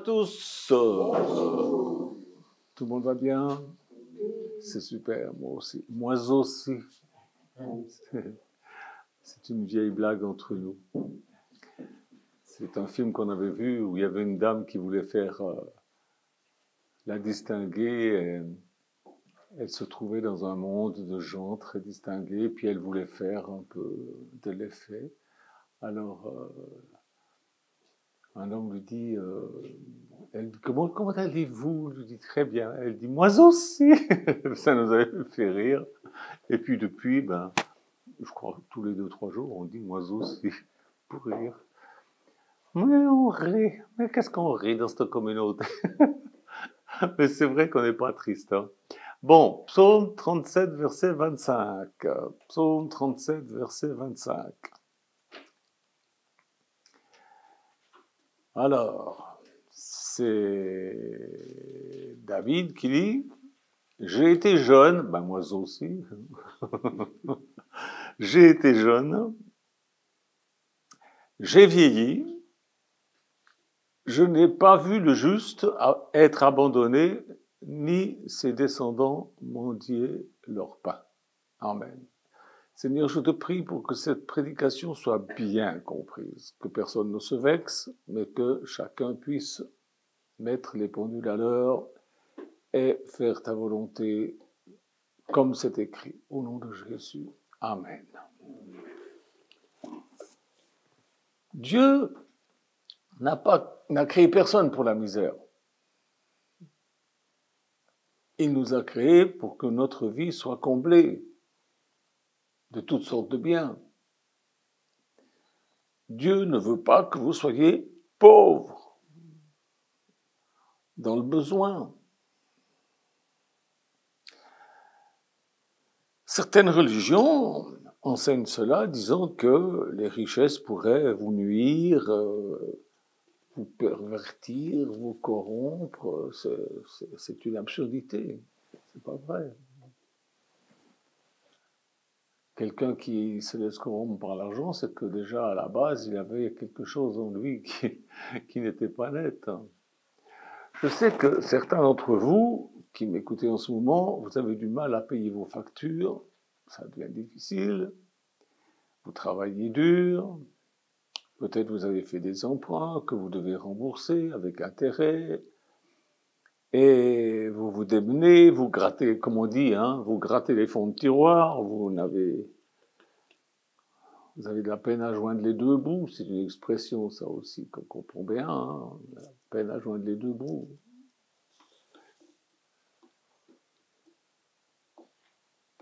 tous. Tout le monde va bien? C'est super, moi aussi. Moi aussi. C'est une vieille blague entre nous. C'est un film qu'on avait vu où il y avait une dame qui voulait faire la distinguer. Elle se trouvait dans un monde de gens très distingués, puis elle voulait faire un peu de l'effet. Alors, un homme lui dit, elle dit comment allez-vous? Je lui dis très bien. Elle dit moi aussi. Ça nous avait fait rire. Et puis depuis, ben, je crois que tous les 2-3 jours, on dit moi aussi pour rire. Mais on rit. Mais qu'est-ce qu'on rit dans cette communauté? Mais c'est vrai qu'on n'est pas triste. Hein. Bon, psaume 37, verset 25. Psaume 37, verset 25. Alors, c'est David qui dit, j'ai été jeune, ben moi aussi, j'ai été jeune, j'ai vieilli, je n'ai pas vu le juste être abandonné, ni ses descendants mendier leur pain. Amen. Seigneur, je te prie pour que cette prédication soit bien comprise, que personne ne se vexe, mais que chacun puisse mettre les pendules à l'heure et faire ta volonté comme c'est écrit. Au nom de Jésus. Amen. Dieu n'a créé personne pour la misère. Il nous a créés pour que notre vie soit comblée de toutes sortes de biens. Dieu ne veut pas que vous soyez pauvres, dans le besoin. Certaines religions enseignent cela, disant que les richesses pourraient vous nuire, vous pervertir, vous corrompre. C'est une absurdité. C'est pas vrai. Quelqu'un qui se laisse corrompre par l'argent, c'est que déjà à la base, il avait quelque chose en lui qui n'était pas net. Je sais que certains d'entre vous qui m'écoutez en ce moment, vous avez du mal à payer vos factures, ça devient difficile, vous travaillez dur, peut-être vous avez fait des emprunts que vous devez rembourser avec intérêt, et vous vous démenez, vous grattez, comme on dit, hein, vous grattez les fonds de tiroir, vous avez de la peine à joindre les deux bouts, c'est une expression ça aussi qu'on comprend bien, hein, la peine à joindre les deux bouts.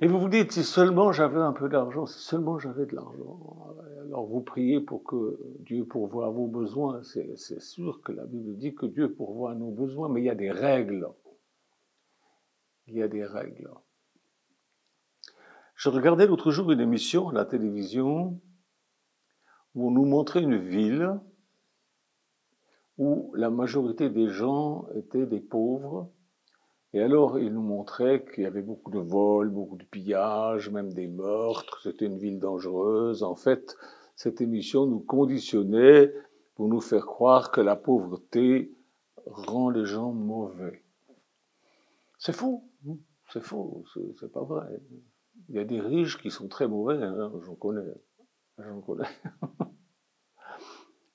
Et vous vous dites, si seulement j'avais un peu d'argent, si seulement j'avais de l'argent. Alors vous priez pour que Dieu pourvoie à vos besoins. C'est sûr que la Bible dit que Dieu pourvoit à nos besoins, mais il y a des règles. Il y a des règles. Je regardais l'autre jour une émission à la télévision où on nous montrait une ville où la majorité des gens étaient des pauvres. Et alors, il nous montrait qu'il y avait beaucoup de vols, beaucoup de pillages, même des meurtres. C'était une ville dangereuse. En fait, cette émission nous conditionnait pour nous faire croire que la pauvreté rend les gens mauvais. C'est faux. C'est faux. C'est pas vrai. Il y a des riches qui sont très mauvais. Hein, j'en connais. J'en connais.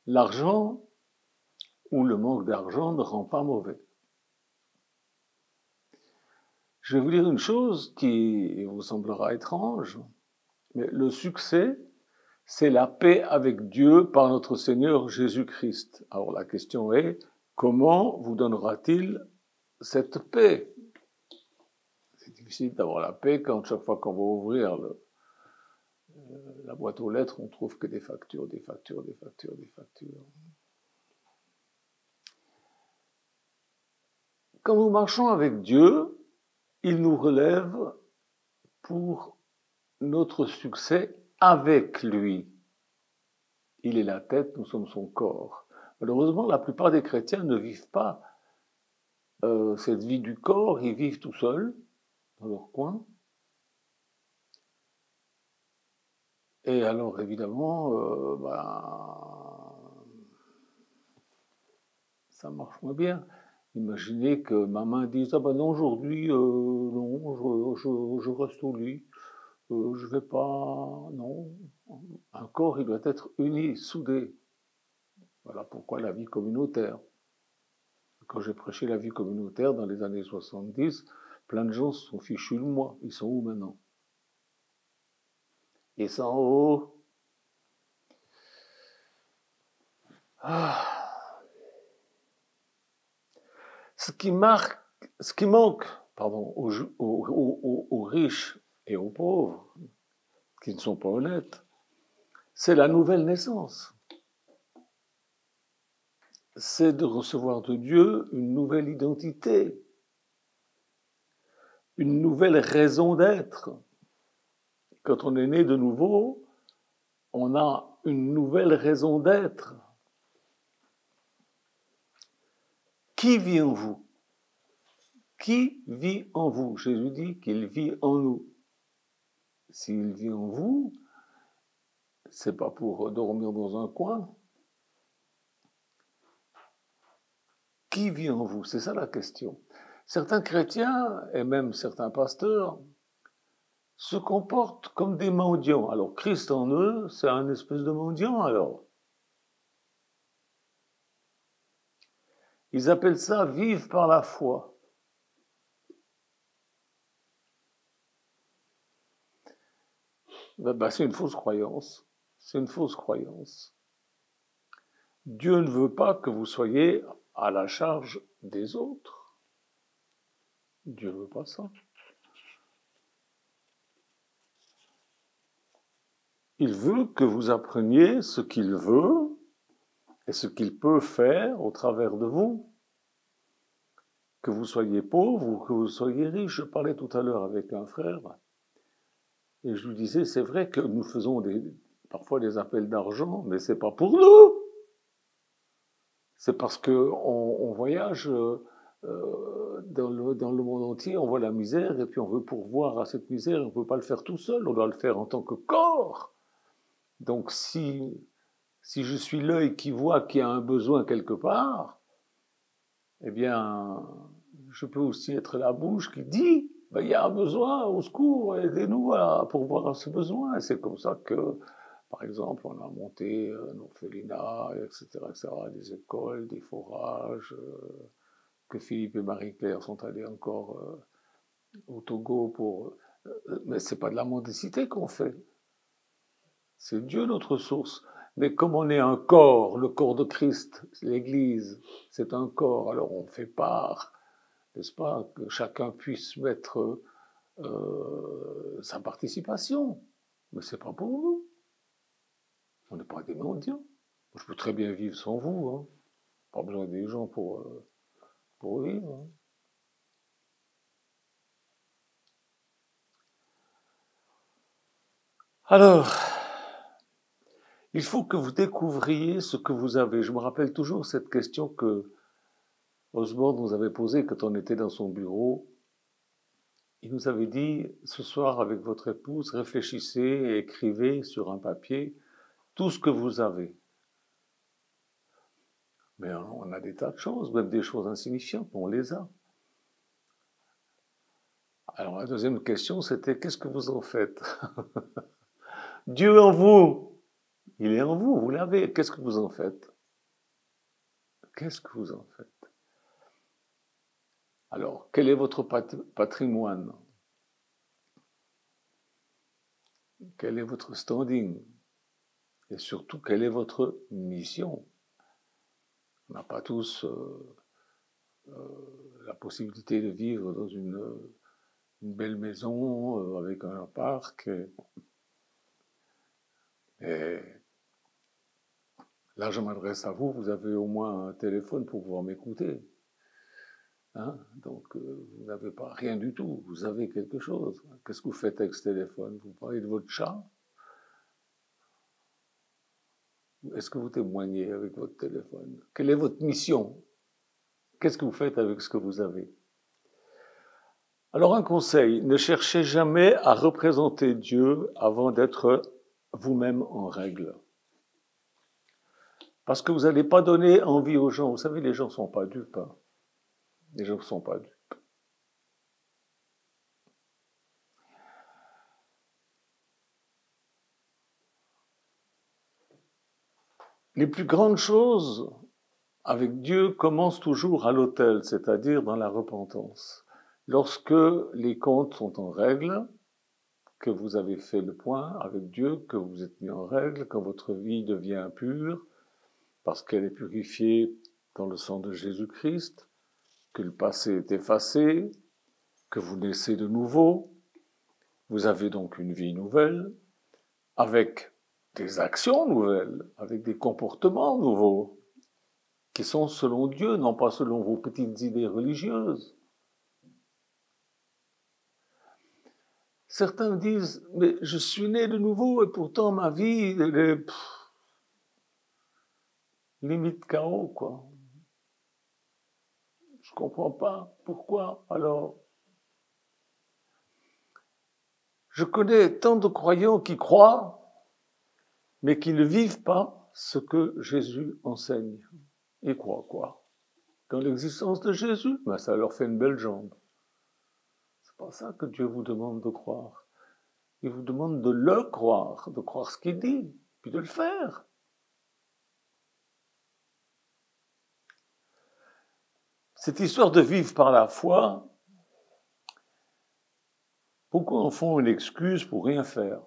L'argent ou le manque d'argent ne rend pas mauvais. Je vais vous dire une chose qui vous semblera étrange, mais le succès, c'est la paix avec Dieu par notre Seigneur Jésus-Christ. Alors la question est, comment vous donnera-t-il cette paix? C'est difficile d'avoir la paix quand chaque fois qu'on va ouvrir la boîte aux lettres, on trouve que des factures, des factures, des factures, des factures. Quand nous marchons avec Dieu, il nous relève pour notre succès avec lui. Il est la tête, nous sommes son corps. Malheureusement, la plupart des chrétiens ne vivent pas cette vie du corps, ils vivent tout seuls, dans leur coin. Et alors, évidemment, ça marche moins bien. Imaginez que ma main dise, ah ben non, aujourd'hui, non, je reste au lit, je vais pas, non. Un corps, il doit être uni, soudé. Voilà pourquoi la vie communautaire. Quand j'ai prêché la vie communautaire dans les années 70, plein de gens se sont fichus de moi. Ils sont où maintenant? Ils sont où? Ah. Ce qui manque, pardon, aux riches et aux pauvres, qui ne sont pas honnêtes, c'est la nouvelle naissance. C'est de recevoir de Dieu une nouvelle identité, une nouvelle raison d'être. Quand on est né de nouveau, on a une nouvelle raison d'être. Qui vit en vous? Qui vit en vous? Jésus dit qu'il vit en nous. S'il vit en vous, c'est pas pour dormir dans un coin. Qui vit en vous? C'est ça la question. Certains chrétiens, et même certains pasteurs, se comportent comme des mendiants. Alors Christ en eux, c'est un espèce de mendiant alors. Ils appellent ça vivre par la foi. C'est une fausse croyance. C'est une fausse croyance. Dieu ne veut pas que vous soyez à la charge des autres. Dieu ne veut pas ça. Il veut que vous appreniez ce qu'il veut et ce qu'il peut faire au travers de vous. Que vous soyez pauvre ou que vous soyez riche. Je parlais tout à l'heure avec un frère et je lui disais, c'est vrai que nous faisons parfois des appels d'argent, mais c'est pas pour nous. C'est parce qu'on voyage dans le monde entier, on voit la misère et puis on veut pourvoir à cette misère, on ne peut pas le faire tout seul, on doit le faire en tant que corps. Donc si je suis l'œil qui voit qu'il y a un besoin quelque part, eh bien, je peux aussi être la bouche qui dit, ben, il y a un besoin, au secours, aidez-nous à pourvoir à ce besoin. Et c'est comme ça que, par exemple, on a monté un orphelinat, etc., des écoles, des forages, que Philippe et Marie-Claire sont allés encore au Togo pour... mais c'est pas de la mendicité qu'on fait. C'est Dieu notre source. Mais comme on est un corps, le corps de Christ, l'Église, c'est un corps, alors on fait part, n'est-ce pas, que chacun puisse mettre sa participation. Mais c'est pas pour nous. On n'est pas des mendiants. Je peux très bien vivre sans vous. Hein. Pas besoin des gens pour vivre. Hein. Alors, il faut que vous découvriez ce que vous avez. Je me rappelle toujours cette question que Osborne nous avait posée quand on était dans son bureau. Il nous avait dit, ce soir avec votre épouse, réfléchissez et écrivez sur un papier tout ce que vous avez. Mais on a des tas de choses, même des choses insignifiantes, on les a. Alors la deuxième question, c'était, qu'est-ce que vous en faites? Dieu en vous, il est en vous, vous l'avez. Qu'est-ce que vous en faites? Qu'est-ce que vous en faites? Alors, quel est votre patrimoine? Quel est votre standing? Et surtout, quelle est votre mission? On n'a pas tous la possibilité de vivre dans une belle maison avec un parc. Et là, je m'adresse à vous, vous avez au moins un téléphone pour pouvoir m'écouter. Hein? Donc, vous n'avez pas rien du tout, vous avez quelque chose. Qu'est-ce que vous faites avec ce téléphone? Vous parlez de votre chat? Est-ce que vous témoignez avec votre téléphone? Quelle est votre mission? Qu'est-ce que vous faites avec ce que vous avez? Alors un conseil, ne cherchez jamais à représenter Dieu avant d'être vous-même en règle. Parce que vous n'allez pas donner envie aux gens. Vous savez, les gens ne sont pas dupes. Hein. Les gens ne sont pas dupes. Les plus grandes choses avec Dieu commencent toujours à l'autel, c'est-à-dire dans la repentance. Lorsque les comptes sont en règle, que vous avez fait le point avec Dieu, que vous êtes mis en règle, quand votre vie devient pure, parce qu'elle est purifiée dans le sang de Jésus-Christ, que le passé est effacé, que vous naissez de nouveau, vous avez donc une vie nouvelle, avec des actions nouvelles, avec des comportements nouveaux, qui sont selon Dieu, non pas selon vos petites idées religieuses. Certains disent, mais je suis né de nouveau et pourtant ma vie, elle est limite chaos, quoi. Je comprends pas. Pourquoi alors? Je connais tant de croyants qui croient, mais qui ne vivent pas ce que Jésus enseigne. Ils croient quoi? Dans l'existence de Jésus? Ben, ça leur fait une belle jambe. C'est pas ça que Dieu vous demande de croire. Il vous demande de le croire, de croire ce qu'il dit, puis de le faire. Cette histoire de vivre par la foi, beaucoup en font une excuse pour rien faire.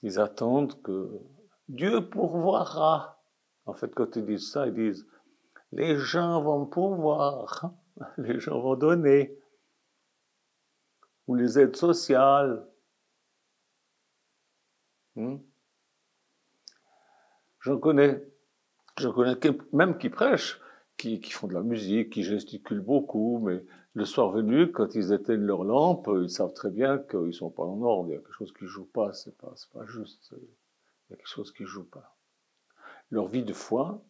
Ils attendent que Dieu pourvoira. En fait, quand ils disent ça, ils disent « les gens vont pourvoir, les gens vont donner » ou les aides sociales. J'en connais même qui prêchent, qui font de la musique, qui gesticulent beaucoup, mais le soir venu, quand ils éteignent leur lampe, ils savent très bien qu'ils ne sont pas en ordre, il y a quelque chose qui ne joue pas, c'est pas juste, il y a quelque chose qui ne joue pas. Leur vie de foi,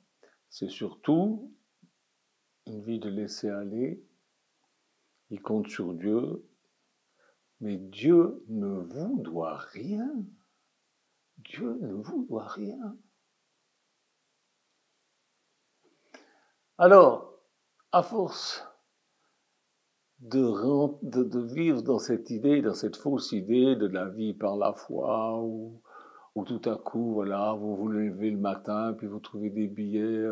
c'est surtout une vie de laisser aller, ils comptent sur Dieu, mais Dieu ne vous doit rien. Dieu ne vous doit rien. Alors, à force de vivre dans cette idée, dans cette fausse idée de la vie par la foi, où tout à coup, voilà, vous vous levez le matin, puis vous trouvez des billets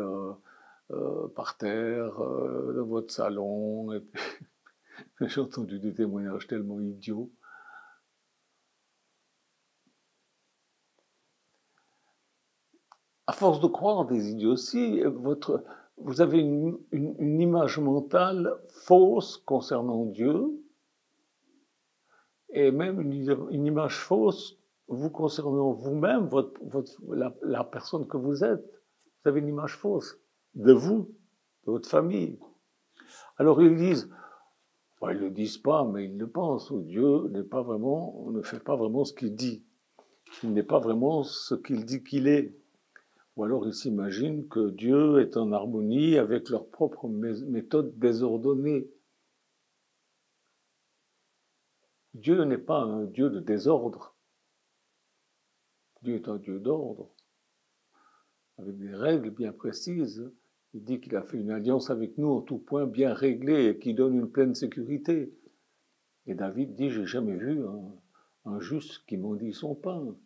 par terre, dans votre salon, et puis j'ai entendu des témoignages tellement idiots. À force de croire en des idioties, vous avez une image mentale fausse concernant Dieu, et même une image fausse vous concernant vous-même, la personne que vous êtes. Vous avez une image fausse de vous, de votre famille. Alors ils disent, ils ne le disent pas, mais ils le pensent, Dieu ne fait pas vraiment ce qu'il dit. Il n'est pas vraiment ce qu'il dit qu'il est. Ou alors ils s'imaginent que Dieu est en harmonie avec leur propre méthode désordonnée. Dieu n'est pas un Dieu de désordre. Dieu est un Dieu d'ordre, avec des règles bien précises. Il dit qu'il a fait une alliance avec nous en tout point bien réglée et qui donne une pleine sécurité. Et David dit, j'ai jamais vu un juste qui maudit son pain.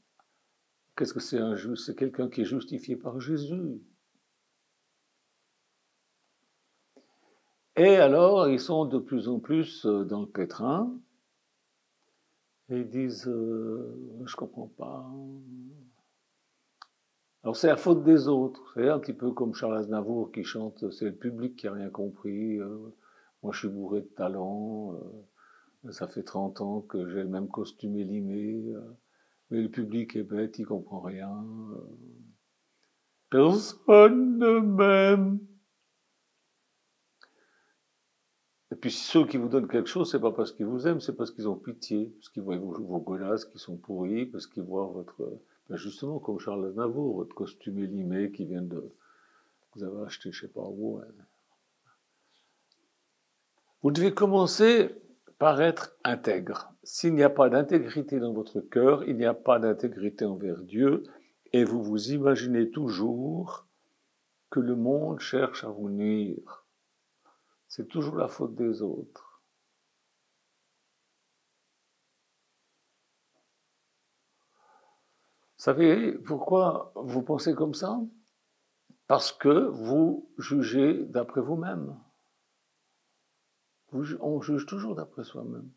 Qu'est-ce que c'est un juste? C'est quelqu'un qui est justifié par Jésus. Et alors, ils sont de plus en plus dans le pétrin. Et ils disent, je comprends pas. Alors c'est la faute des autres. C'est un petit peu comme Charles Aznavour qui chante, c'est le public qui a rien compris. Moi je suis bourré de talent. Ça fait 30 ans que j'ai le même costume élimé. Mais le public est bête, il comprend rien. Personne ne m'aime. Et puis ceux qui vous donnent quelque chose, c'est pas parce qu'ils vous aiment, c'est parce qu'ils ont pitié, parce qu'ils voient vos godasses qui sont pourries, parce qu'ils voient justement comme Charles Aznavour, votre costume élimé qui vient vous avez acheté je sais pas où. Vous devez commencer par être intègre. S'il n'y a pas d'intégrité dans votre cœur, il n'y a pas d'intégrité envers Dieu, et vous vous imaginez toujours que le monde cherche à vous nuire. C'est toujours la faute des autres. Vous savez pourquoi vous pensez comme ça? Parce que vous jugez d'après vous-même. On juge toujours d'après soi-même.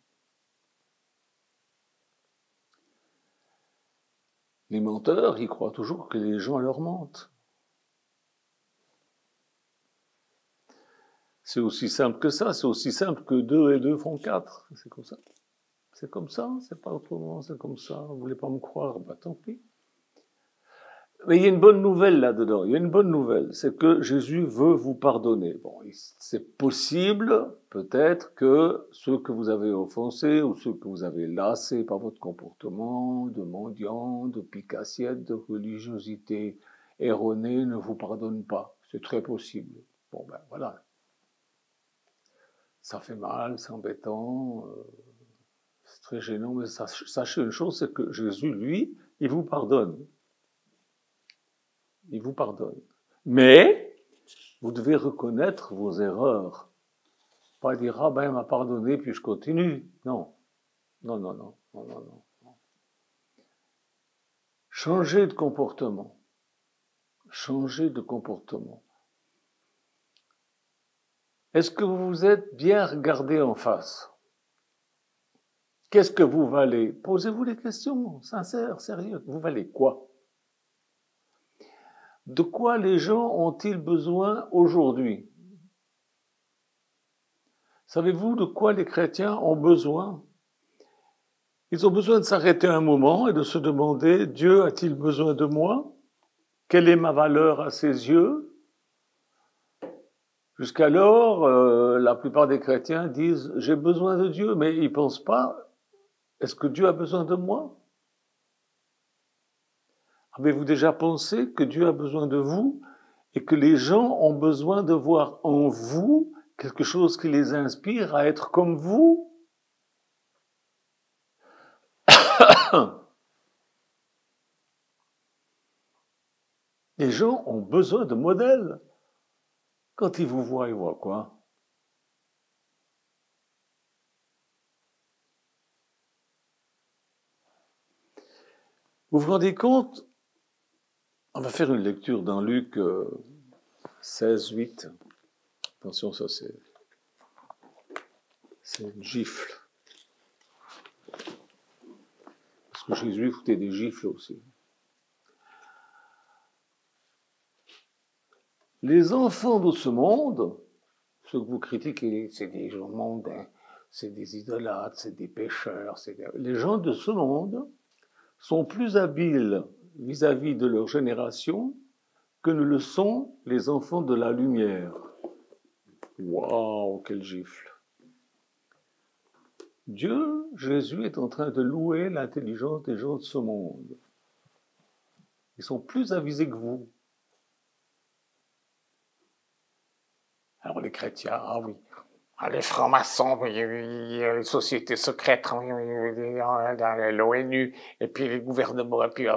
Les menteurs, ils croient toujours que les gens leur mentent. C'est aussi simple que ça, c'est aussi simple que 2 et 2 font 4. C'est comme ça. C'est comme ça, c'est pas autrement, c'est comme ça. Vous voulez pas me croire, bah tant pis. Mais il y a une bonne nouvelle là-dedans, il y a une bonne nouvelle, c'est que Jésus veut vous pardonner. Bon, c'est possible, peut-être, que ceux que vous avez offensés ou ceux que vous avez lassés par votre comportement de mendiant, de pique-assiette, de religiosité erronée ne vous pardonnent pas. C'est très possible. Bon, ben voilà. Ça fait mal, c'est embêtant, c'est très gênant, mais sachez une chose, c'est que Jésus, lui, il vous pardonne. Il vous pardonne. Mais, vous devez reconnaître vos erreurs. Pas dire, ah ben, il m'a pardonné, puis je continue. Non. Non, non, non, non, non, non. Changez de comportement. Changez de comportement. Est-ce que vous vous êtes bien regardé en face? Qu'est-ce que vous valez? Posez-vous les questions, sincères, sérieuses. Vous valez quoi? De quoi les gens ont-ils besoin aujourd'hui? Savez-vous de quoi les chrétiens ont besoin? Ils ont besoin de s'arrêter un moment et de se demander, Dieu a-t-il besoin de moi? Quelle est ma valeur à ses yeux? Jusqu'alors, la plupart des chrétiens disent, j'ai besoin de Dieu, mais ils ne pensent pas, est-ce que Dieu a besoin de moi? Avez-vous déjà pensé que Dieu a besoin de vous et que les gens ont besoin de voir en vous quelque chose qui les inspire à être comme vous? Les gens ont besoin de modèles. Quand ils voient quoi? Vous vous rendez compte? On va faire une lecture dans Luc 16, 8. Attention, ça c'est une gifle. Parce que Jésus foutait des gifles aussi. Les enfants de ce monde, ceux que vous critiquez, c'est des gens mondains, c'est des idolâtres, c'est des pécheurs. Les gens de ce monde sont plus habiles vis-à-vis de leur génération que ne le sont les enfants de la lumière. Waouh, quelle gifle! Dieu, Jésus, est en train de louer l'intelligence des gens de ce monde. Ils sont plus avisés que vous. Alors les chrétiens, ah oui, les francs-maçons, les sociétés secrètes, l'ONU, et puis les gouvernements, et puis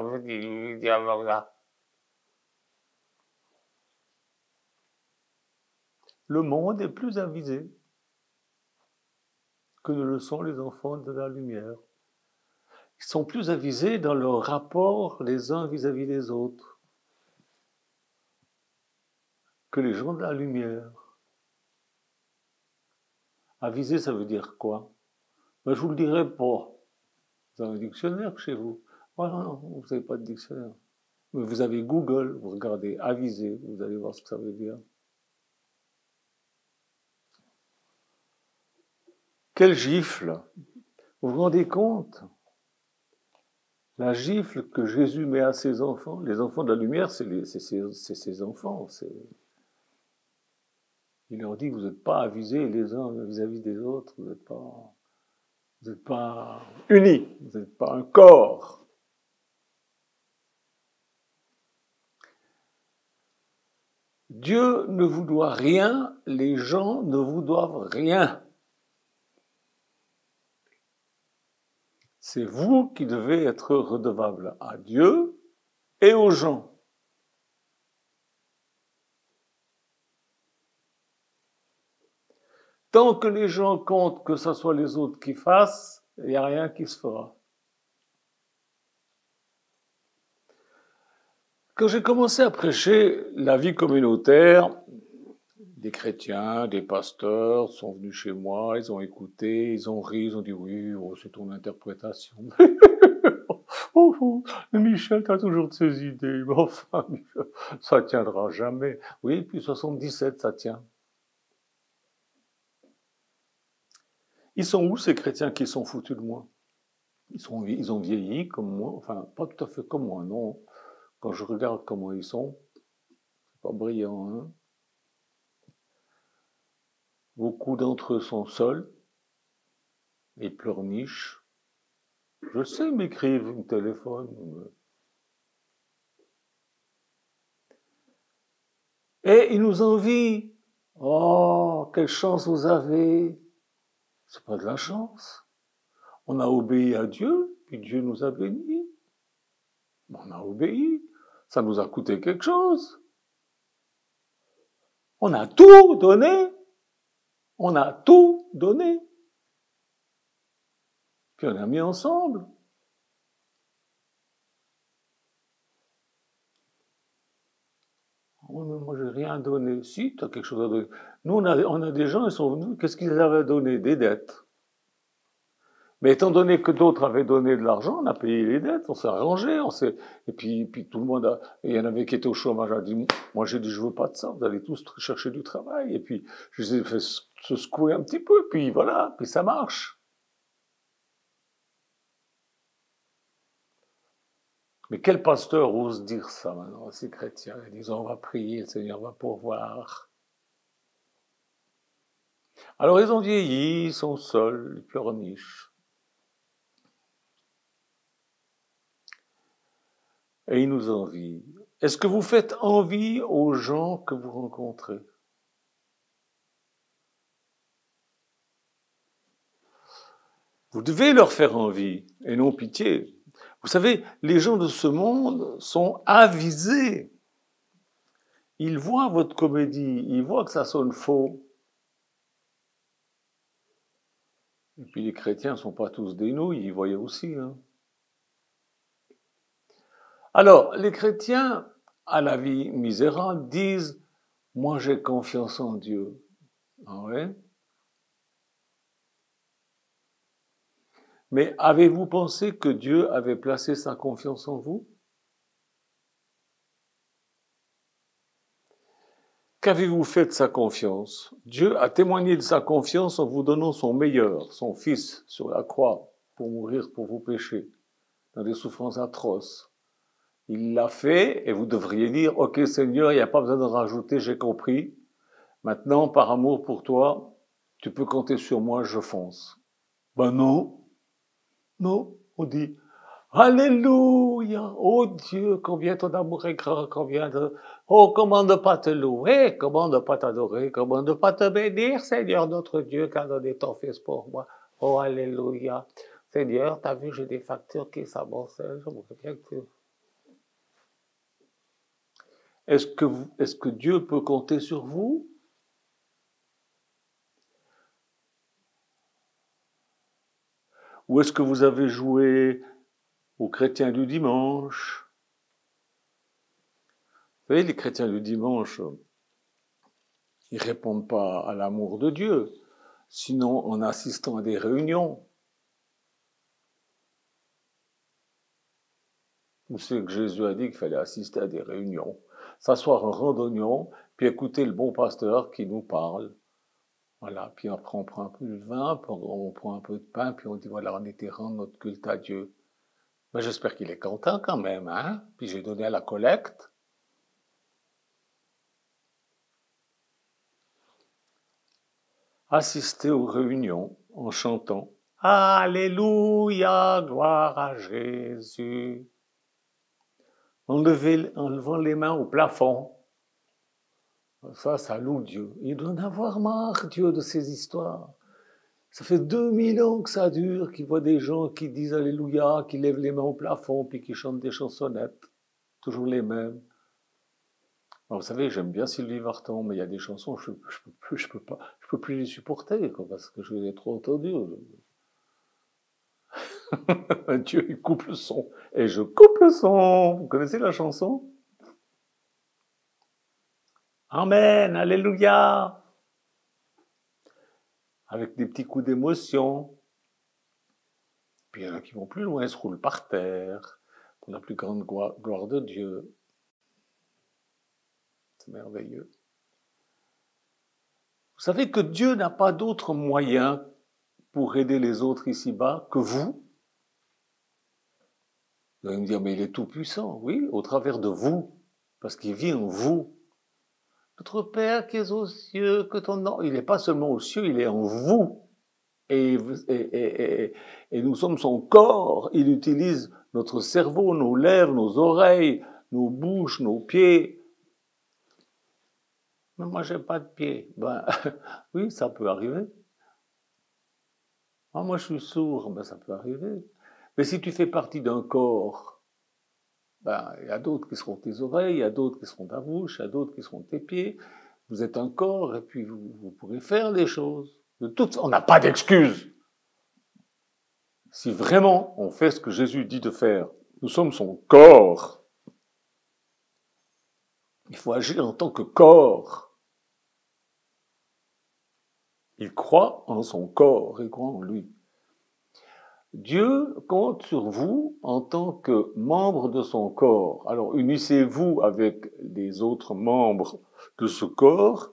le monde est plus avisé que ne le sont les enfants de la lumière. Ils sont plus avisés dans leur rapport les uns vis-à-vis des autres que les gens de la lumière. Avisé, ça veut dire quoi? Ben, je vous le dirai pas. Vous avez un dictionnaire chez vous? Oh non, vous n'avez pas de dictionnaire. Mais vous avez Google, vous regardez avisé, vous allez voir ce que ça veut dire. Quelle gifle! Vous vous rendez compte? La gifle que Jésus met à ses enfants, les enfants de la lumière, c'est ses enfants. Il leur dit, vous n'êtes pas avisés les uns vis-à-vis des autres, vous n'êtes pas unis, vous n'êtes pas un corps. Dieu ne vous doit rien, les gens ne vous doivent rien. C'est vous qui devez être redevable à Dieu et aux gens. Tant que les gens comptent que ce soit les autres qui fassent, il n'y a rien qui se fera. Quand j'ai commencé à prêcher la vie communautaire, des chrétiens, des pasteurs sont venus chez moi, ils ont écouté, ils ont ri, ils ont dit oui, oh, c'est ton interprétation. Oh, Michel, t'as toujours de ces idées, mais enfin, Michel, ça tiendra jamais. Oui, puis 77, ça tient. Ils sont où ces chrétiens qui sont foutus de moi? Ils ont vieilli comme moi, enfin, pas tout à fait comme moi, non. Quand je regarde comment ils sont, c'est pas brillant, hein. Beaucoup d'entre eux sont seuls, ils pleurnichent. Je sais, ils m'écrivent, ils me téléphonent. Et ils nous envient. Oh, quelle chance vous avez! C'est pas de la chance. On a obéi à Dieu, puis Dieu nous a bénis. On a obéi. Ça nous a coûté quelque chose. On a tout donné. On a tout donné. Puis on a mis ensemble. Oh, mais moi, j'ai rien donné. Si, tu as quelque chose à donner. Nous, on a des gens, ils sont venus, qu'est-ce qu'ils avaient donné? Des dettes. Mais étant donné que d'autres avaient donné de l'argent, on a payé les dettes, on s'est arrangé, et puis tout le monde et il y en avait qui étaient au chômage, a dit, moi j'ai dit, je veux pas de ça, vous allez tous chercher du travail, et puis je les ai fait se secouer un petit peu, puis voilà, puis ça marche. Mais quel pasteur ose dire ça maintenant à ces chrétiens? Ils disent, on va prier, le Seigneur va pourvoir. Alors ils ont vieilli, ils sont seuls, ils pleurnichent. Et ils nous envient. Est-ce que vous faites envie aux gens que vous rencontrez? Vous devez leur faire envie et non pitié. Vous savez, les gens de ce monde sont avisés. Ils voient votre comédie, ils voient que ça sonne faux. Et puis les chrétiens ne sont pas tous des nouilles, ils voyaient aussi. Hein. Alors, les chrétiens à la vie misérable disent, moi j'ai confiance en Dieu. Ah ouais? Mais avez-vous pensé que Dieu avait placé sa confiance en vous? Qu'avez-vous fait de sa confiance? Dieu a témoigné de sa confiance en vous donnant son meilleur, son Fils, sur la croix, pour mourir pour vos péchés, dans des souffrances atroces. Il l'a fait, et vous devriez dire, ok Seigneur, il n'y a pas besoin de rajouter, j'ai compris. Maintenant, par amour pour toi, tu peux compter sur moi, je fonce. Ben non, non, on dit, Alléluia! Oh Dieu, combien ton amour est grand, combien de... Oh, comment ne pas te louer, comment ne pas t'adorer, comment ne pas te bénir, Seigneur notre Dieu, qui a donné ton Fils pour moi. Oh, Alléluia! Seigneur, t'as vu, j'ai des factures qui s'amoncellent, je voudrais bien que tu... Est-ce que Dieu peut compter sur vous? Ou est-ce que vous avez joué aux chrétiens du dimanche? Vous savez, les chrétiens du dimanche, ils répondent pas à l'amour de Dieu, sinon en assistant à des réunions. Où c'est que Jésus a dit qu'il fallait assister à des réunions, s'asseoir en randonnion, puis écouter le bon pasteur qui nous parle. Voilà, puis après on prend un peu de vin, puis on prend un peu de pain, puis on dit voilà, on était rendre notre culte à Dieu. Mais j'espère qu'il est content quand même, hein. Puis j'ai donné à la collecte. Assister aux réunions en chantant Alléluia, gloire à Jésus. En levant les mains au plafond. Ça loue Dieu. Il doit en avoir marre, Dieu, de ces histoires. Ça fait 2000 ans que ça dure, qu'il voit des gens qui disent Alléluia, qui lèvent les mains au plafond, puis qui chantent des chansonnettes. toujours les mêmes. Alors, vous savez, j'aime bien Sylvie Vartan, mais il y a des chansons, je peux plus les supporter, quoi, parce que je les ai trop entendues. Dieu, il coupe le son. Et je coupe le son. Vous connaissez la chanson? Amen, alléluia. Avec des petits coups d'émotion. Puis il y en a qui vont plus loin, se roulent par terre, pour la plus grande gloire de Dieu. C'est merveilleux. Vous savez que Dieu n'a pas d'autre moyen pour aider les autres ici-bas que vous. Vous allez me dire, mais il est tout puissant. Oui, au travers de vous, parce qu'il vit en vous. Notre Père qui est aux cieux, que ton nom... Il n'est pas seulement aux cieux, il est en vous. Et nous sommes son corps. Il utilise notre cerveau, nos lèvres, nos oreilles, nos bouches, nos pieds. Mais moi, j'ai pas de pieds. Ben, oui, ça peut arriver. Ah, moi, je suis sourd. Ben, ça peut arriver. Mais si tu fais partie d'un corps, ben, il y a d'autres qui seront tes oreilles, il y a d'autres qui seront ta bouche, il y a d'autres qui seront tes pieds. Vous êtes un corps et puis vous pourrez faire des choses. On n'a pas d'excuses. Si vraiment on fait ce que Jésus dit de faire, nous sommes son corps. Il faut agir en tant que corps. Il croit en son corps, il croit en lui. Dieu compte sur vous en tant que membre de son corps. Alors unissez-vous avec les autres membres de ce corps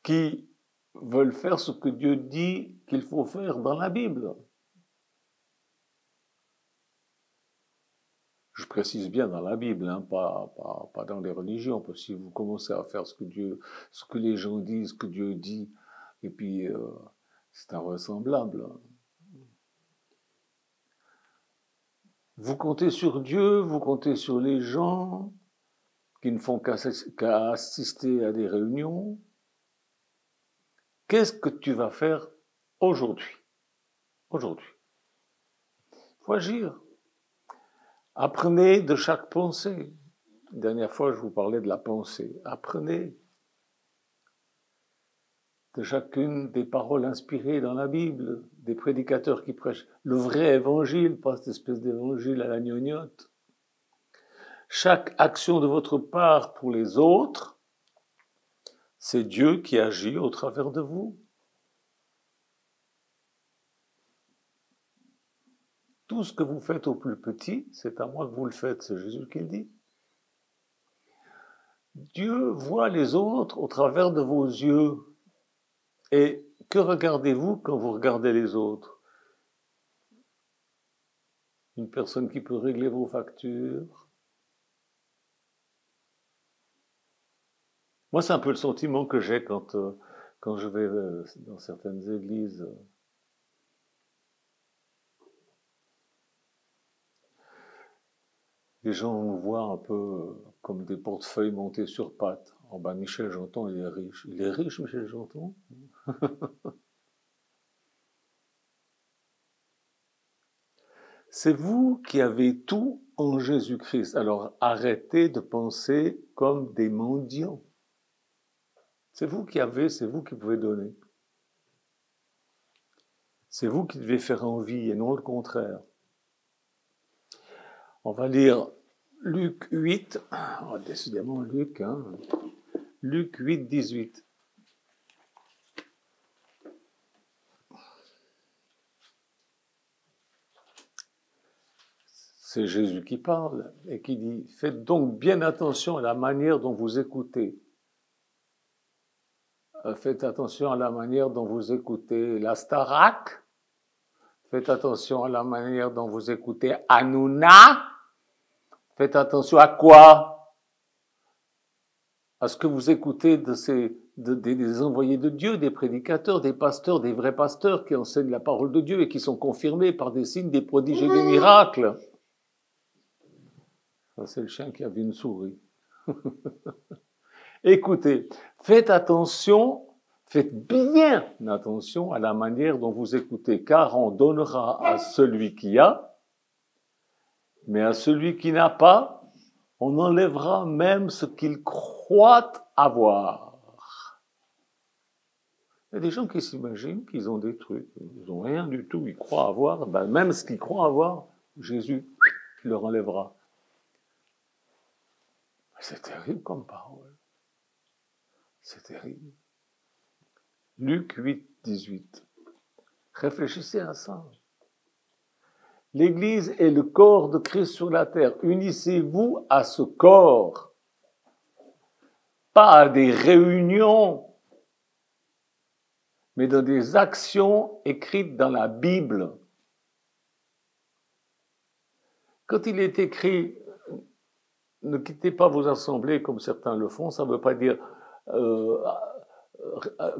qui veulent faire ce que Dieu dit qu'il faut faire dans la Bible. Je précise bien dans la Bible, hein, pas dans les religions, parce que si vous commencez à faire ce que les gens disent, ce que Dieu dit, et puis c'est invraisemblable. Vous comptez sur Dieu, vous comptez sur les gens qui ne font qu'à assister à des réunions. Qu'est-ce que tu vas faire aujourd'hui? Aujourd'hui. Il faut agir. Apprenez de chaque pensée. La dernière fois, je vous parlais de la pensée. Apprenez de chacune des paroles inspirées dans la Bible, des prédicateurs qui prêchent le vrai évangile, pas cette espèce d'évangile à la gnognotte. Chaque action de votre part pour les autres, c'est Dieu qui agit au travers de vous. Tout ce que vous faites au plus petit, c'est à moi que vous le faites, c'est Jésus qui le dit. Dieu voit les autres au travers de vos yeux. Et que regardez-vous quand vous regardez les autres? Une personne qui peut régler vos factures. Moi, c'est un peu le sentiment que j'ai quand je vais dans certaines églises. Les gens nous voient un peu comme des portefeuilles montés sur pattes. Oh ben, Michel Janton, il est riche. Il est riche, Michel Janton? C'est vous qui avez tout en Jésus-Christ. Alors arrêtez de penser comme des mendiants. C'est vous qui avez, c'est vous qui pouvez donner. C'est vous qui devez faire envie et non le contraire. On va lire Luc 8. Oh, décidément Luc, hein. Luc 8, 18. C'est Jésus qui parle et qui dit « Faites donc bien attention à la manière dont vous écoutez. Faites attention à la manière dont vous écoutez la Starac. Faites attention à la manière dont vous écoutez Hanouna. Faites attention à quoi? À ce que vous écoutez des envoyés de Dieu, des prédicateurs, des pasteurs, des vrais pasteurs qui enseignent la parole de Dieu et qui sont confirmés par des signes, des prodiges et des miracles. » Ça, c'est le chien qui a vu une souris. Écoutez, faites attention, faites bien attention à la manière dont vous écoutez, car on donnera à celui qui a, mais à celui qui n'a pas, On enlèvera même ce qu'ils croient avoir. Il y a des gens qui s'imaginent qu'ils ont des trucs, ils n'ont rien du tout, ils croient avoir, ben même ce qu'ils croient avoir, Jésus leur enlèvera. C'est terrible comme parole. C'est terrible. Luc 8, 18. Réfléchissez à ça. L'Église est le corps de Christ sur la terre. Unissez-vous à ce corps, pas à des réunions, mais dans des actions écrites dans la Bible. Quand il est écrit « Ne quittez pas vos assemblées comme certains le font », ça ne veut pas dire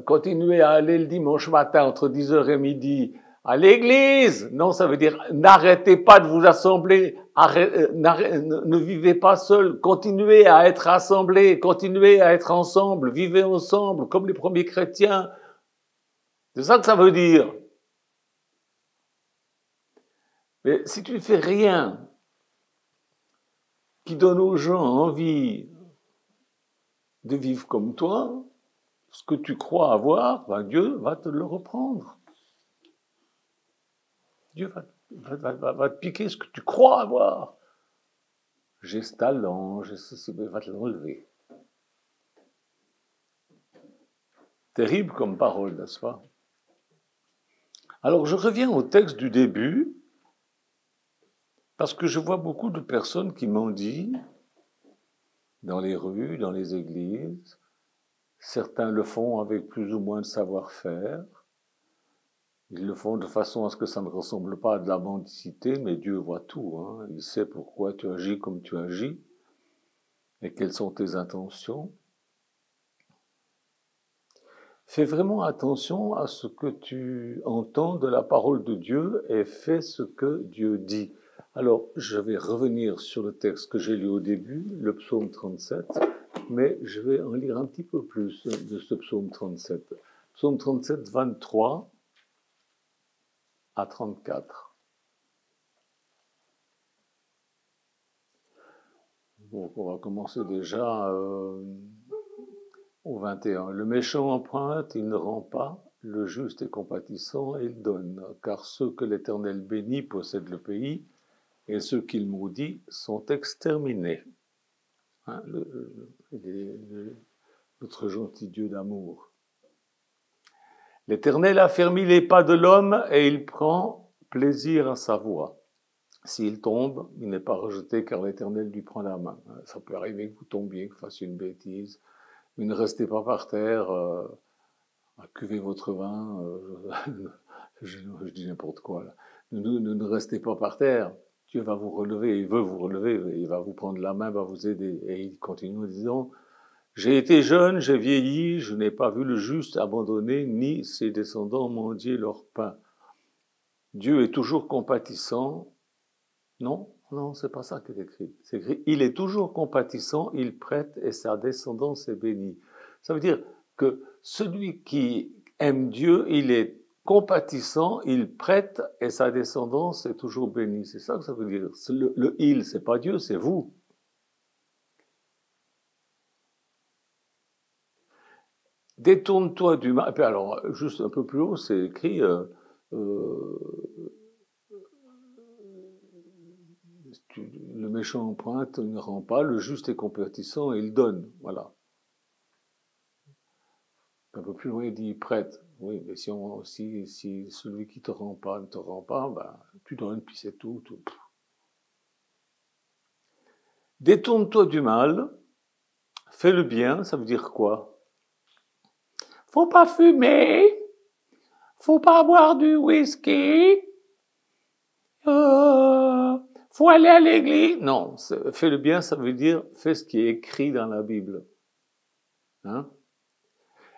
continuez à aller le dimanche matin entre 10h et midi à l'église. Non, ça veut dire n'arrêtez pas de vous assembler, ne vivez pas seul, continuez à être assemblés, continuez à être ensemble, vivez ensemble comme les premiers chrétiens. C'est ça que ça veut dire. Mais si tu ne fais rien qui donne aux gens envie de vivre comme toi, ce que tu crois avoir, ben Dieu va te le reprendre. Dieu va te piquer ce que tu crois avoir. J'ai ce talent, j'ai ceci, il va te l'enlever. Terrible comme parole, n'est-ce pas? Alors je reviens au texte du début, parce que je vois beaucoup de personnes qui m'ont dit, dans les rues, dans les églises, certains le font avec plus ou moins de savoir-faire, ils le font de façon à ce que ça ne ressemble pas à de la mendicité, mais Dieu voit tout, hein. Il sait pourquoi tu agis comme tu agis, et quelles sont tes intentions. Fais vraiment attention à ce que tu entends de la parole de Dieu et fais ce que Dieu dit. Alors, je vais revenir sur le texte que j'ai lu au début, le psaume 37, mais je vais en lire un petit peu plus de ce psaume 37. Psaume 37, 23 à 34. Donc, on va commencer déjà au 21. Le méchant emprunte, il ne rend pas. Le juste est compatissant, et il donne. Car ceux que l'Éternel bénit possèdent le pays, et ceux qu'il maudit sont exterminés. Hein, notre gentil Dieu d'amour. L'Éternel a fermi les pas de l'homme, et il prend plaisir à sa voie. S'il tombe, il n'est pas rejeté, car l'Éternel lui prend la main. Ça peut arriver que vous tombiez, que vous fassiez une bêtise, mais ne restez pas par terre à cuver votre vin. Je dis n'importe quoi là. Ne restez pas par terre. Dieu va vous relever, il veut vous relever, il va vous prendre la main, va vous aider. Et il continue en disant, j'ai été jeune, j'ai vieilli, je n'ai pas vu le juste abandonné, ni ses descendants mendier leur pain. Dieu est toujours compatissant. Non, non, c'est pas ça qui est écrit. C'est écrit, il est toujours compatissant, il prête et sa descendance est bénie. Ça veut dire que celui qui aime Dieu, il est compatissant, il prête et sa descendance est toujours bénie. C'est ça que ça veut dire. Le il, c'est pas Dieu, c'est vous. Détourne-toi du mal. Alors, juste un peu plus haut, c'est écrit le méchant emprunte, il ne rend pas, le juste est compatissant et il donne. Voilà. Un peu plus loin, il dit il prête. Oui, mais si celui qui te rend pas ne te rend pas, ben, tu donnes, puis c'est tout. Détourne-toi du mal, fais le bien, ça veut dire quoi? Faut pas fumer, faut pas boire du whisky, faut aller à l'église. Non, fais le bien, ça veut dire fais ce qui est écrit dans la Bible. Hein?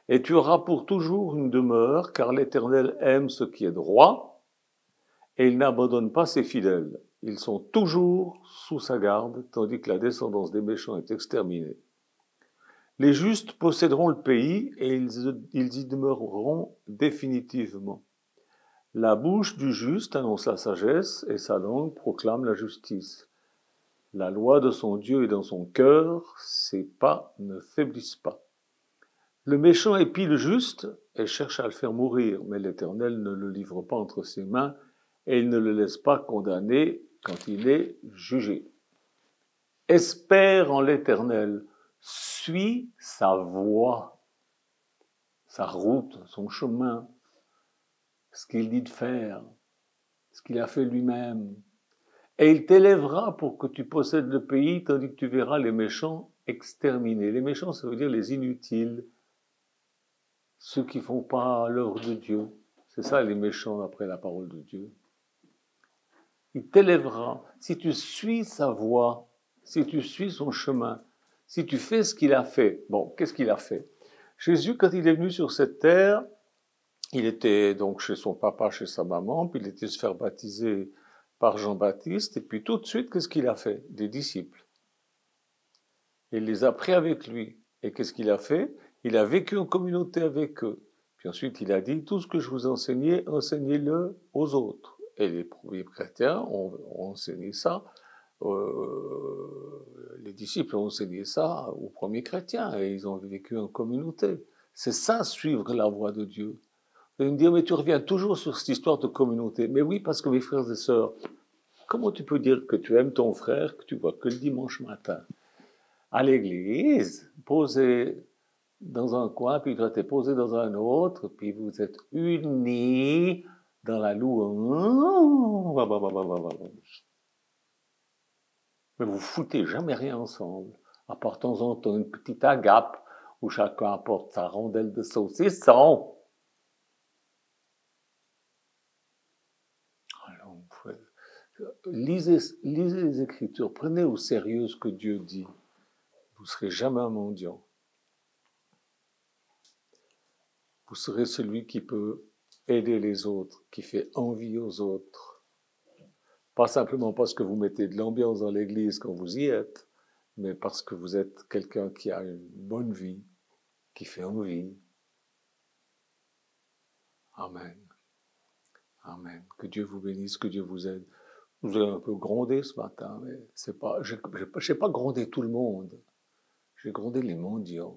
Et tu auras pour toujours une demeure, car l'Éternel aime ce qui est droit, et il n'abandonne pas ses fidèles. Ils sont toujours sous sa garde, tandis que la descendance des méchants est exterminée. Les justes posséderont le pays, et ils y demeureront définitivement. La bouche du juste annonce la sagesse, et sa langue proclame la justice. La loi de son Dieu est dans son cœur, ses pas ne faiblissent pas. Le méchant épie le juste et cherche à le faire mourir, mais l'Éternel ne le livre pas entre ses mains et il ne le laisse pas condamner quand il est jugé. Espère en l'Éternel, suis sa voie, sa route, son chemin, ce qu'il dit de faire, ce qu'il a fait lui-même. Et il t'élèvera pour que tu possèdes le pays, tandis que tu verras les méchants exterminés. Les méchants, ça veut dire les inutiles, ceux qui font pas l'œuvre de Dieu. C'est ça les méchants après la parole de Dieu. Il t'élèvera si tu suis sa voie, si tu suis son chemin, si tu fais ce qu'il a fait. Bon, qu'est-ce qu'il a fait? Jésus, quand il est venu sur cette terre, il était donc chez son papa, chez sa maman, puis il était se faire baptiser par Jean-Baptiste, et puis tout de suite, qu'est-ce qu'il a fait? Des disciples. Il les a pris avec lui. Et qu'est-ce qu'il a fait? Il a vécu en communauté avec eux. Puis ensuite, il a dit, tout ce que je vous enseignais, enseignez-le aux autres. Et les premiers chrétiens ont enseigné ça, les disciples ont enseigné ça aux premiers chrétiens, et ils ont vécu en communauté. C'est ça, suivre la voie de Dieu. Vous allez me dire, mais tu reviens toujours sur cette histoire de communauté. Mais oui, parce que mes frères et sœurs, comment tu peux dire que tu aimes ton frère que tu vois que le dimanche matin à l'église, posé dans un coin, puis toi t'es posé dans un autre, puis vous êtes unis dans la louange. Mais vous foutez jamais rien ensemble, à part de temps en temps une petite agape où chacun apporte sa rondelle de saucisson. Alors, lisez les Écritures, prenez au sérieux ce que Dieu dit. Vous ne serez jamais un mendiant. Vous serez celui qui peut aider les autres, qui fait envie aux autres. Pas simplement parce que vous mettez de l'ambiance dans l'église quand vous y êtes, mais parce que vous êtes quelqu'un qui a une bonne vie, qui fait envie. Amen. Amen. Que Dieu vous bénisse, que Dieu vous aide. Je vous ai un peu grondé ce matin, mais c'est pas, je n'ai pas grondé tout le monde. J'ai grondé les mendiants.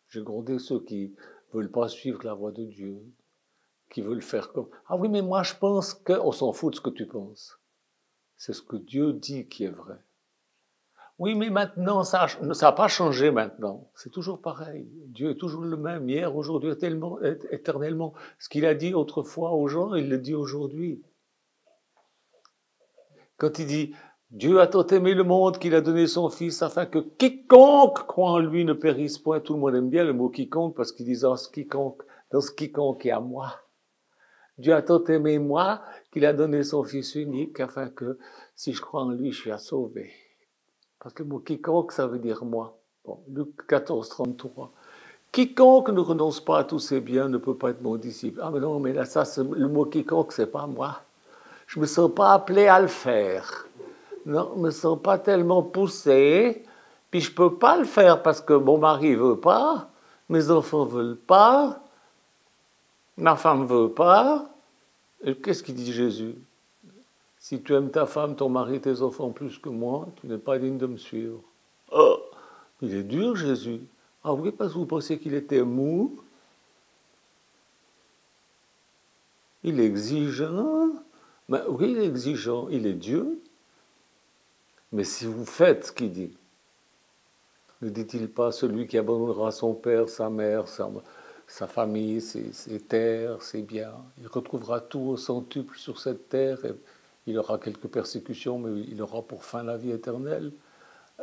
J'ai grondé ceux qui veulent pas suivre la voie de Dieu, qui veulent faire comme... Ah oui, mais moi je pense que... On s'en fout de ce que tu penses. C'est ce que Dieu dit qui est vrai. Oui, mais maintenant, ça n'a pas changé maintenant. C'est toujours pareil. Dieu est toujours le même, hier, aujourd'hui, éternellement. Ce qu'il a dit autrefois aux gens, il le dit aujourd'hui. Quand il dit, Dieu a tant aimé le monde qu'il a donné son Fils afin que quiconque croit en lui ne périsse point. Tout le monde aime bien le mot quiconque parce qu'il dit dans ce quiconque est à moi. Dieu a tant aimé moi qu'il a donné son Fils unique afin que si je crois en lui, je suis sauvé. Parce que le mot quiconque, ça veut dire moi. Bon, Luc 14, 33. Quiconque ne renonce pas à tous ses biens ne peut pas être mon disciple. Ah mais non, mais là, ça, le mot quiconque, c'est pas moi. Je me sens pas appelé à le faire. Non, je me sens pas tellement poussé. Puis je peux pas le faire parce que mon mari veut pas, mes enfants veulent pas, ma femme veut pas. Et qu'est-ce qu'il dit Jésus? Si tu aimes ta femme, ton mari, tes enfants plus que moi, tu n'es pas digne de me suivre. Oh, il est dur, Jésus. Ah oui, parce que vous pensiez qu'il était mou? Il est exigeant. Mais oui, il est exigeant. Il est Dieu. Mais si vous faites ce qu'il dit, ne dit-il pas celui qui abandonnera son père, sa mère, sa famille, ses terres, ses biens, il retrouvera tout au centuple sur cette terre et il aura quelques persécutions, mais il aura pour fin la vie éternelle.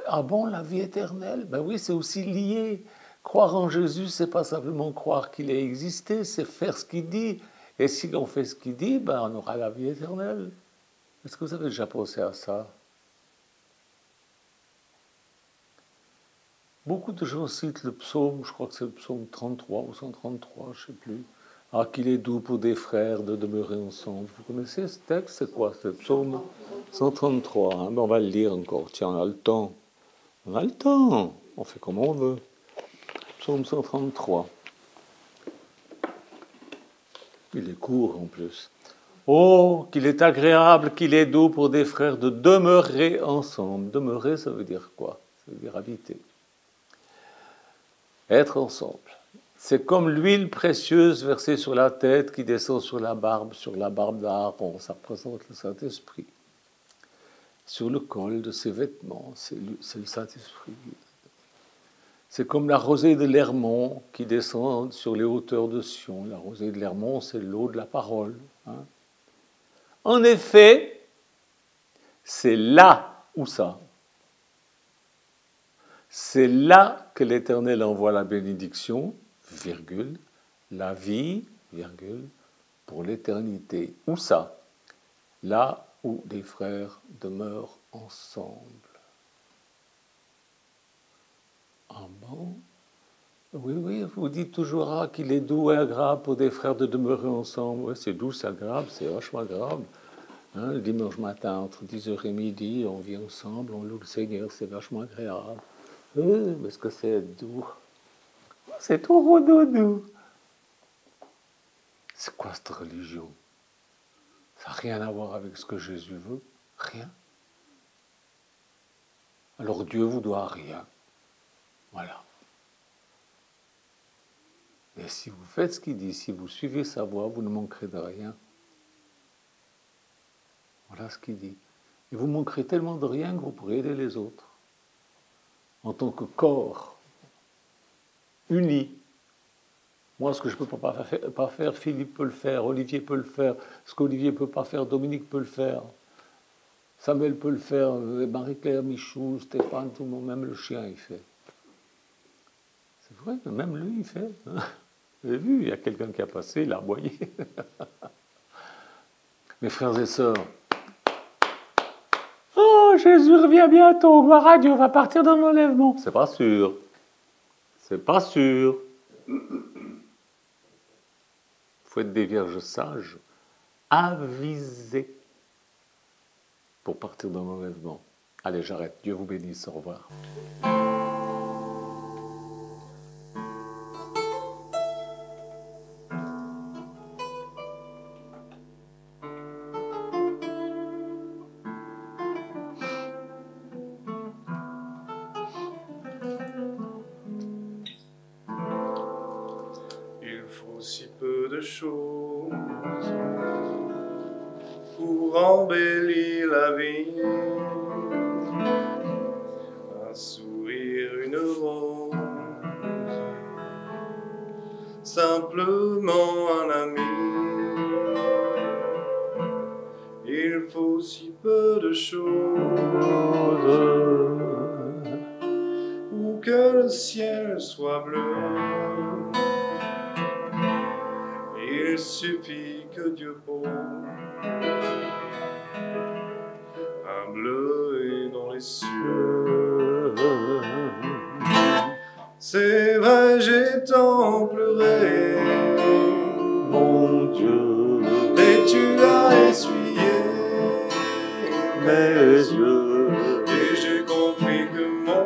Ah bon, la vie éternelle? Ben oui, c'est aussi lié. Croire en Jésus, c'est pas simplement croire qu'il a existé, c'est faire ce qu'il dit. Et si l'on fait ce qu'il dit, ben on aura la vie éternelle. Est-ce que vous avez déjà pensé à ça? Beaucoup de gens citent le psaume, je crois que c'est le psaume 33 ou 133, je ne sais plus. Ah, qu'il est doux pour des frères de demeurer ensemble. Vous connaissez ce texte? C'est quoi? C'est le psaume 133. Hein? Ben, on va le lire encore. Tiens, on a le temps. On a le temps. On fait comme on veut. Psaume 133. Il est court en plus. Oh, qu'il est agréable, qu'il est doux pour des frères de demeurer ensemble. Demeurer, ça veut dire quoi? Ça veut dire habiter. Être ensemble. C'est comme l'huile précieuse versée sur la tête qui descend sur la barbe d'Aaron. Ça représente le Saint-Esprit. Sur le col de ses vêtements, c'est le Saint-Esprit. C'est comme la rosée de l'Hermon qui descend sur les hauteurs de Sion. La rosée de l'Hermon, c'est l'eau de la parole. Hein. En effet, c'est là où ça. C'est là que l'Éternel envoie la bénédiction, virgule, la vie, virgule, pour l'éternité. Où ça? Là où des frères demeurent ensemble. Ah bon? Oui, vous dites toujours qu'il est doux et agréable pour des frères de demeurer ensemble. Oui, c'est doux, c'est agréable, c'est vachement agréable. Hein, le dimanche matin, entre 10h et midi, on vit ensemble, on loue le Seigneur, c'est vachement agréable. Mais ce que c'est être doux? C'est tout doux. C'est quoi cette religion? Ça n'a rien à voir avec ce que Jésus veut. Rien. Alors Dieu vous doit rien. Voilà. Et si vous faites ce qu'il dit, si vous suivez sa voie, vous ne manquerez de rien. Voilà ce qu'il dit. Et vous manquerez tellement de rien que vous pourrez aider les autres. En tant que corps uni. Moi, ce que je ne peux pas faire, Philippe peut le faire, Olivier peut le faire. Ce qu'Olivier ne peut pas faire, Dominique peut le faire. Samuel peut le faire, Marie-Claire, Michou, Stéphane, tout le monde, même le chien, il fait. C'est vrai, même lui, il fait. Vous avez vu, il y a quelqu'un qui a passé, il a aboyé. Mes frères et sœurs, oh, Jésus revient bientôt, gloire à Dieu, on va partir dans l'enlèvement. C'est pas sûr. C'est pas sûr. Il faut être des vierges sages, avisées, pour partir dans l'enlèvement. Allez, j'arrête. Dieu vous bénisse. Au revoir. Si peu de choses pour embellir la vie, un sourire, une rose, simplement un ami. Il faut si peu de choses pour que le ciel soit bleu. Il suffit que Dieu pose un bleu dans les cieux. C'est vrai, j'ai tant pleuré, Mon Dieu, et tu as essuyé mes yeux, et j'ai compris que mon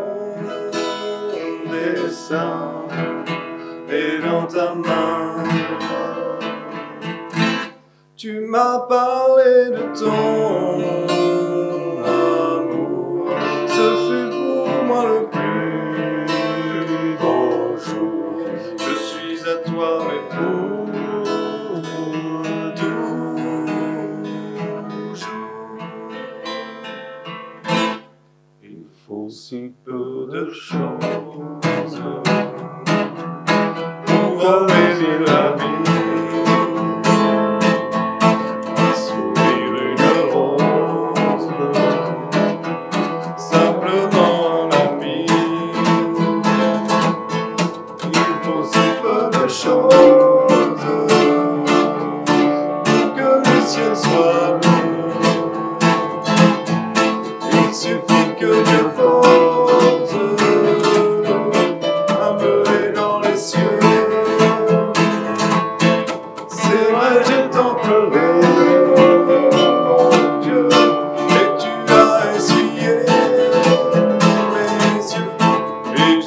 dessein est dans ta main. Tu m'as parlé de ton amour, ce fut pour moi le plus beau jour. Je suis à toi, mais pour toujours. Il faut si peu de choses pour embellir la vie.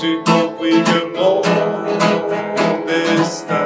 J'ai compris que mon destin